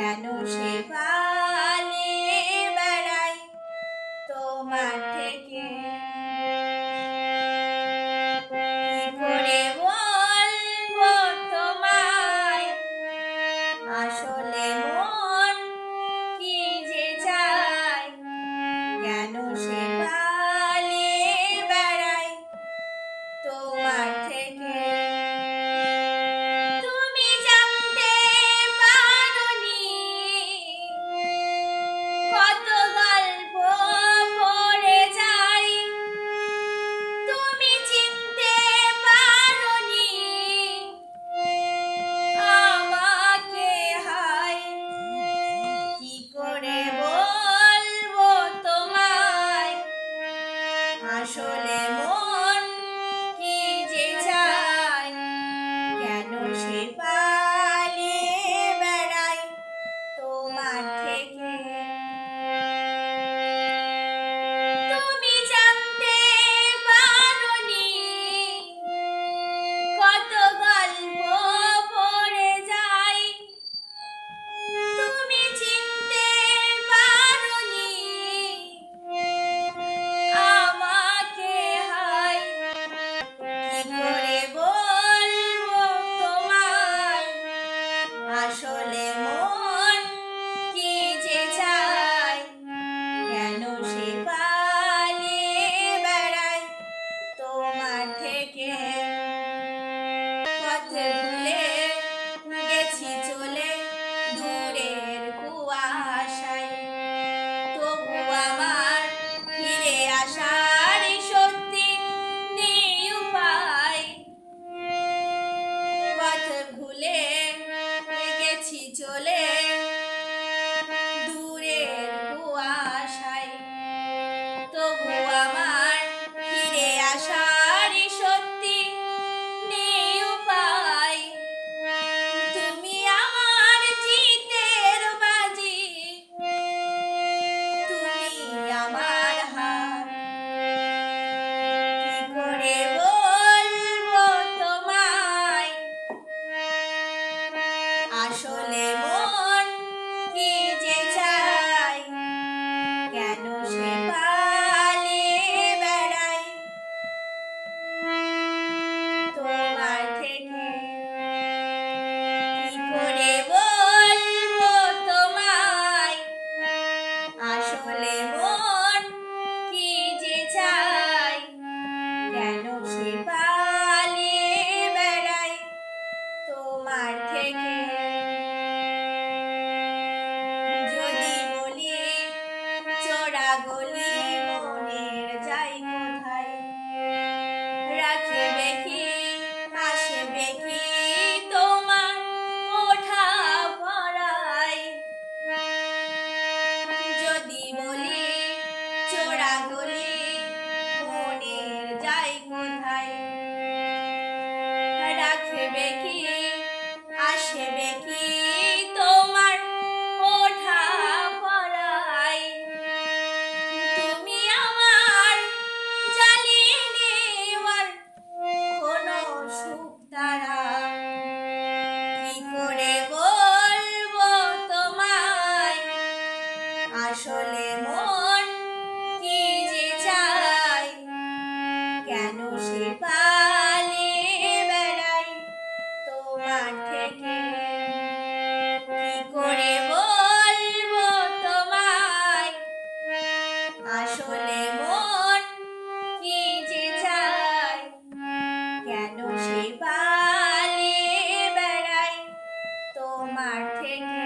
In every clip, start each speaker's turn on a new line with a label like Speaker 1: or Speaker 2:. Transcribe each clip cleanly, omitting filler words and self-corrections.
Speaker 1: কেন সে পালিয়ে বেড়ায় তোমার থেকে? কি করে বলবো তোমায় আসলে মন কি যে চায়? কেন সে পালিয়ে বেড়ায় তোমার থেকে? তুমি জানতে পারোনি কত গল্প পড়ে যাই। তুমি চিনতে পারোনি আমাকে, হায় কি করে বলবো তোমায় আসলে মন কি যে চায়? কেন সে পালিয়ে বেড়ায় তোমার থেকে? তুমি জানতে পারোনি কত গল্প পড়ে যাই। তুমি চিনতে পারোনি আমাকে, হায় কি করে বলবো তোমায় আসলে মন কি যে চায়? কেন সে পালিয়ে বেড়ায় তোমার থেকে? পথে ভুলে গেছি চলে দূরের কুয়াশায়, তবু আমার ফিরে আসার সত্যি নেই উপায়। পথ ভুলে গেছি চলে দূরের কুয়াশায়, তবু আমার ফিরে আসার সত্যি নেই উপায়। তুমি আমার জিতের বাজি, তুমি আমার হার। কি করে বলবো তোমায় আসলে মন কি যে চায়? কেন সে পালিয়ে বেড়ায় তোমার থেকে? কি করে বলবো তোমায় আসলে মন কি যে চায়? কেন সে পালিয়ে বেড়ায় তোমার থেকে? যদি বলি চোরা গলি মনের যাই কোথায়, রাখবে কি আসবে কি তোমার ওঠা পড়ায়? যদি বলি চোরা গলি মনের যাই কোথায়, রাখবে কি আসবে কি তোমার ওঠা পড়ায়? তুমি আমার জ্বালিয়ে নেওয়ার কোনো সুখ তারা, কি করে বলবো তোমায় আসলে মন কি যে চায়? কেন সে পালিয়ে বেড়ায় তোমার থেকে? কি করে বলবো তোমায় আসলে মন কি যে চায়? কেন সে পালিয়ে বেড়ায় তোমার থেকে?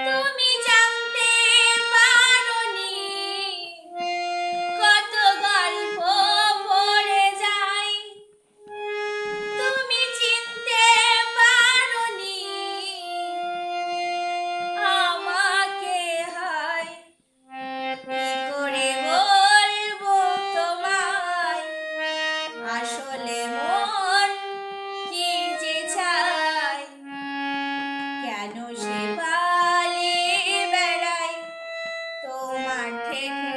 Speaker 1: তুমি জানতে পারোনি কত গল্প পড়ে যাই। তুমি চিনতে পারোনি আমাকে, হায় কি করে বলবো তোমায় আসলে মন কি যে চায়? কেন সে পালিয়ে বেড়ায় তোমার থেকে?